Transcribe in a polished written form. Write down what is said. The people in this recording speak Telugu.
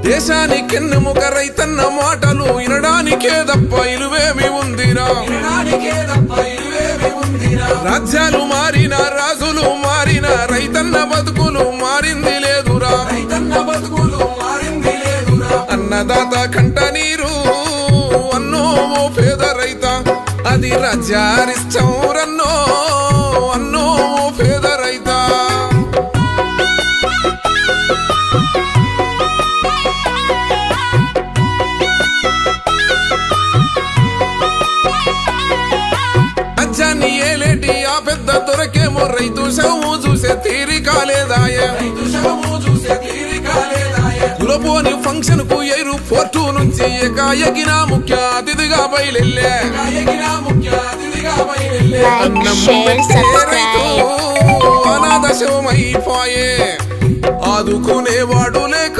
దేశానికెన్నెముక రైతన్న మాటలు వినడానికే తప్ప ఇలువేమి ఉందిరా. రాజ్యాలు మారిన రాజులు మారిన రైతన్న బతుకులు మారింది లేదురా. అన్నదాత కంట నీరు అన్నో ఓ పేద రైత అది రాజ్యారిష్టం రన్నో అన్నో ఓ పేద రైత. రాజ్యాన్ని ఏలేటి ఆ పెద్ద దొరకేమో రైతు శవము చూసే తీరికాలేదాయ. కులపోని ఫంక్షన్ కు ఎయిర్ పోర్టు నుంచి ఏకాయగిన ముఖ్య అతిథిగా బయలెళ్ళే. అనాథ శవమైపోయే ఆదుకునేవాడు లేక